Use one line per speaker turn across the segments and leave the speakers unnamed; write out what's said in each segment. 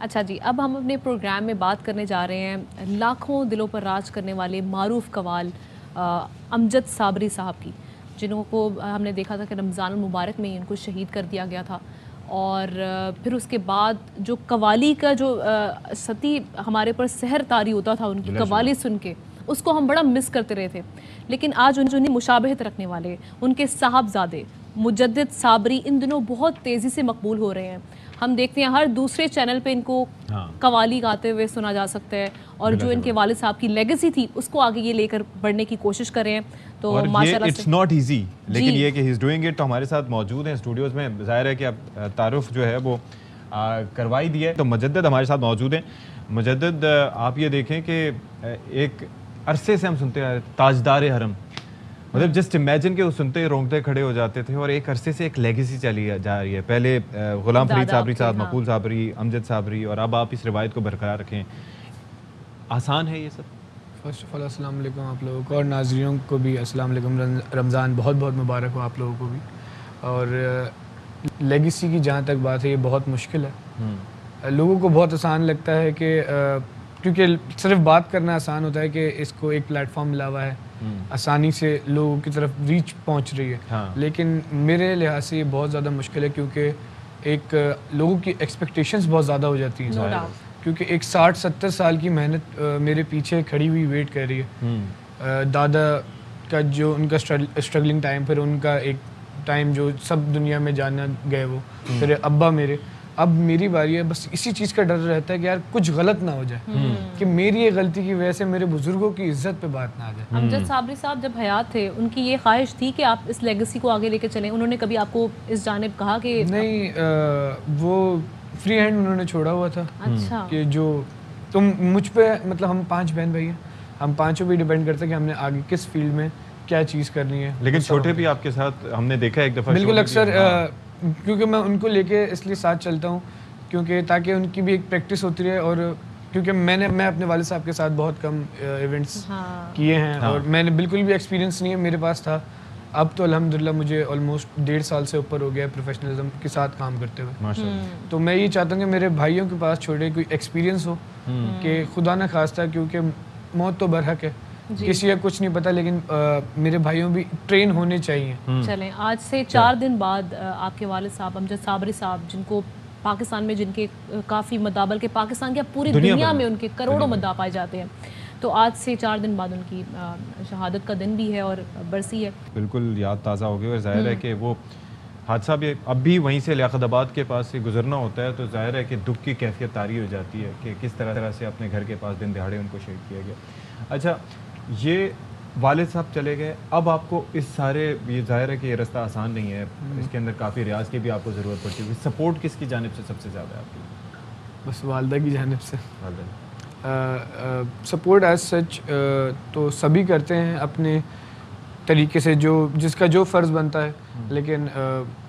अच्छा जी, अब हम अपने प्रोग्राम में बात करने जा रहे हैं लाखों दिलों पर राज करने वाले मारूफ कवाल अमजद साबरी साहब की, जिनको हमने देखा था कि रमज़ान मुबारक में ही इनको शहीद कर दिया गया था। और फिर उसके बाद जो कवाली का जो सती हमारे पर सहर तारी होता था उनकी कवाली सुन के, उसको हम बड़ा मिस करते रहे थे। लेकिन आज उन्हें मुशाबहत रखने वाले उनके साहबजादे मुजद्दिद साबरी इन दिनों बहुत तेज़ी से मकबूल हो रहे हैं। हम देखते हैं हर दूसरे चैनल पे इनको कवाली गाते हुए सुना जा सकता है, और जो इनके वालिद साहब की लेगेसी थी उसको आगे ये लेकर बढ़ने की कोशिश कर रहे हैं। तो माशाल्लाह
इट्स नॉट इजी, लेकिन ये कि ही इज डूइंग इट। तो हमारे साथ मौजूद हैं स्टूडियोज में, जाहिर है कि अब तारुफ जो है वो करवाई दी है। तो मुजद्दिद हमारे साथ मौजूद हैं। मुजद्दिद, आप ये देखें कि एक अरसे से हम सुनते हैं ताजदार हरम, मतलब जस्ट इमेजिन के वो सुनते ही रोंगटे खड़े हो जाते थे। और एक अरसे से एक लेगेसी चली जा रही है। पहले गुलाम फरीद साबरी साहब, मकबूल साबरी, अमजद साबरी, और अब आप इस रिवायत को बरकरार रखें। आसान है ये सब?
फर्स्ट ऑफ ऑल अस्सलाम वालेकुम आप लोगों को, और नाज़रीन को भी अस्सलाम वालेकुम। रमज़ान बहुत बहुत मुबारक हो आप लोगों को भी। और लेगेसी की जहाँ तक बात है, ये बहुत मुश्किल है। लोगों को बहुत आसान लगता है कि क्योंकि सिर्फ बात करना आसान होता है कि इसको एक प्लेटफॉर्म मिला हुआ है, आसानी से लोगों की तरफ रीच पहुंच रही है।
हाँ।
लेकिन मेरे लिहाज से ये बहुत ज़्यादा मुश्किल है, क्योंकि एक लोगों की एक्सपेक्टेशंस बहुत ज़्यादा हो जाती हैं। क्योंकि एक 60-70 साल की मेहनत मेरे पीछे खड़ी हुई वेट कर रही है। दादा का जो उनका स्ट्रगलिंग टाइम, फिर उनका एक टाइम जो सब दुनिया में जाना गए वो, फिर अब्बा मेरे, अब मेरी बारी है। बस इसी चीज़ का डर रहता है कि यार कुछ गलत ना हो जाए, कि मेरी ये गलती की वजह से मेरे बुजुर्गों की इज्जत पे बात ना आ जाए।
अमजद साबरी साहब जब हयात थे, उनकी ये ख्वाहिश थी कि आप इस लेगेसी को आगे लेके चलें? उन्होंने कभी आपको इस जानिब कहा कि
नहीं? वो फ्री हैंड उन्होंने छोड़ा हुआ था।
अच्छा।
कि जो तुम मुझ पे, मतलब हम 5 बहन भाई हैं, हम पांचों भी डिपेंड करते हैं कि हमने आगे किस फील्ड में क्या चीज़ करनी है।
लेकिन छोटे भी आपके साथ हमने देखा एक दफ़ा।
बिल्कुल, अक्सर क्योंकि मैं उनको लेके इसलिए साथ चलता हूँ क्योंकि ताकि उनकी भी एक प्रैक्टिस होती रहे। और क्योंकि मैं अपने वालिद साहब के साथ बहुत कम इवेंट्स किए हैं। और मैंने बिल्कुल भी एक्सपीरियंस नहीं है मेरे पास था। अब तो अल्हम्दुलिल्लाह मुझे ऑलमोस्ट 1.5 साल से ऊपर हो गया है प्रोफेशनलिज्म के साथ काम करते हुए। तो मैं ये चाहता हूँ कि मेरे भाइयों के पास छोटे कोई एक्सपीरियंस हो, कि खुदा न खास्ता, क्योंकि मौत तो बरहक है, किसी का कुछ नहीं पता, लेकिन मेरे भाइयों भी ट्रेन होने चाहिए।
चलें, आज से 4 दिन बाद आपके वालिद साहब अमजद साबरी साहब, जिनको पाकिस्तान में, जिनके काफ़ी मद्दा, बल्कि पाकिस्तान के पूरी दुनिया में उनके करोड़ों मद्दा पाए जाते हैं, तो आज से 4 दिन बाद उनकी शहादत का दिन भी है और बरसी है।
बिल्कुल याद ताज़ा हो गई। और जाहिर है कि वो हादसा भी अब भी वहीं से लियाकताबाद के पास से गुजरना होता है, तो जाहिर है कि दुख की कैफियत तारी हो जाती है कि किस तरह से अपने घर के पास दिन दिहाड़े उनको शहीद किया गया। अच्छा, ये वालिद साहब चले गए, अब आपको इस सारे, ये जाहिर है कि ये रास्ता आसान नहीं है, इसके अंदर काफ़ी रियाज की भी आपको ज़रूरत पड़ती है। सपोर्ट किसकी जानिब से सबसे ज़्यादा है आपकी?
बस वालदा की जानिब से। सपोर्ट एज सच तो सभी करते हैं अपने तरीके से, जो जिसका जो फ़र्ज़ बनता है। लेकिन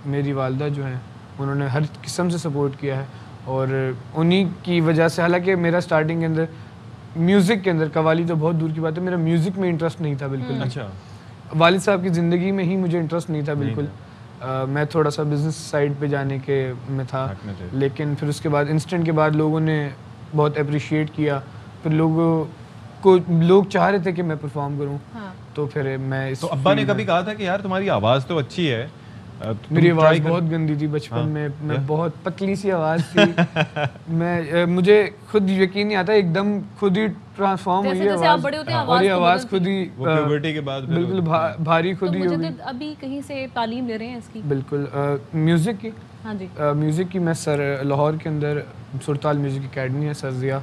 मेरी वालदा जो हैं, उन्होंने हर किस्म से सपोर्ट किया है। और उन्हीं की वजह से, हालांकि मेरा स्टार्टिंग के अंदर म्यूज़िक के अंदर, कवाली तो बहुत दूर की बात है, मेरा म्यूज़िक में इंटरेस्ट नहीं था बिल्कुल।
अच्छा।
वालिद साहब की ज़िंदगी में ही मुझे इंटरेस्ट नहीं था बिल्कुल। मैं थोड़ा सा बिज़नेस साइड पे जाने के में था। लेकिन फिर उसके बाद इंस्टेंट के बाद लोगों ने बहुत अप्रिशिएट किया। फिर लोग चाह रहे थे कि मैं परफॉर्म करूं। तो फिर मैं इस,
तो अब्बा ने कभी कहा था कि यार तुम्हारी आवाज़ तो अच्छी है?
मेरी आवाज़ बहुत गंदी थी बचपन में। मैं बहुत पतली सी आवाज़ थी। मुझे खुद यकीन नहीं आता, एकदम खुद ही ट्रांसफॉर्म हुई है और ये आवाज़ खुद ही
प्यूबर्टी के बाद
बिल्कुल भारी खुद ही होगी।
अभी कहीं से तालीम ले रहे हैं इसकी?
बिल्कुल, म्यूज़िक की। हाँ जी, म्यूज़िक की मैं लाहौर के अंदर सुरताल म्यूज़िक एकेडमी है, सर ज़िया,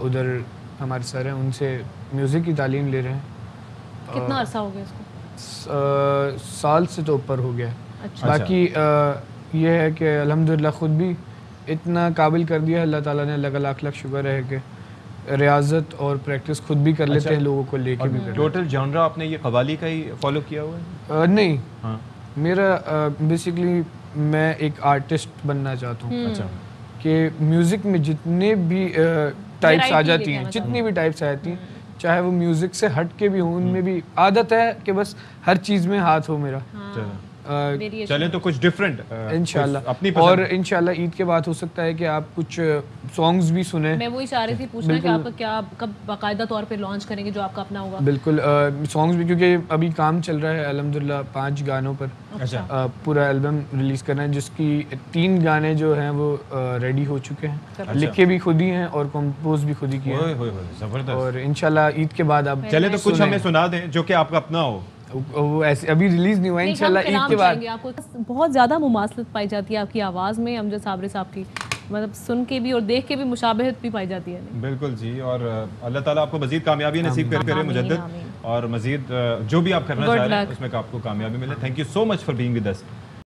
उधर हमारे सर हैं, उनसे म्यूज़िक की तालीम ले रहे हैं।
कितना अरसा हो गया इसको?
साल से तो ऊपर हो गया। अच्छा। बाकी ये है कि अल्हम्दुलिल्लाह खुद भी इतना काबिल कर दिया अल्लाह ताला ने, अल्लाह का लाख लाख शुक्र है कि रियाजत और प्रैक्टिस खुद भी कर लेते हैं, लोगों को लेके भी कर।
टोटल जॉनरा आपने ये कवाली का ही फॉलो किया हुआ है?
नहीं। हाँ। मेरा बेसिकली मैं एक आर्टिस्ट बनना चाहता हूँ। अच्छा। कि म्यूज़िक में जितने भी टाइप्स आ जाती हैं, जितनी भी टाइप्स आती हैं, चाहे वो म्यूज़िक से हट के भी हो, उनमें भी आदत है कि बस हर चीज़ में हाथ हो मेरा।
चले तो कुछ डिफरेंट
इंशाल्लाह
अपनी
और इंशाल्लाह ईद के बाद हो सकता है कि आप कुछ सॉन्ग्स भी सुने।
मैं वही चाह रही थी पूछना कि आपका क्या कब बाकायदा तौर पे लॉन्च करेंगे जो आपका अपना होगा?
बिल्कुल सॉन्ग्स भी, क्योंकि अभी काम चल रहा है अल्हम्दुलिल्लाह 5 गानों पर।
अच्छा।
पूरा एल्बम रिलीज करना है जिसकी 3 गाने जो हैं वो रेडी हो चुके हैं।
अच्छा।
लिखे भी खुद ही हैं और कंपोज भी खुद ही किए हैं।
जबरदस्त।
और इंशाल्लाह ईद के बाद आप
चले तो कुछ हमें सुना दें जो कि आपका अपना हो।
वो ऐसे अभी रिलीज नहीं हुआ है, इंशाल्लाह ईद के बाद।
आपको बहुत ज़्यादा मुमासलत पाई जाती है आपकी आवाज़ में अमजद साबरी साहब की, मतलब सुन के भी और देख के भी मुशाबहत भी पाई जाती है।
बिल्कुल जी, और अल्लाह ताला आपको मजीद कामयाबी नसीब करे मुजद्दिद, और मजीद जो भी आप करना चाह रहे हैं उसमें आपको कामयाबी मिले। Thank you so much for being with us.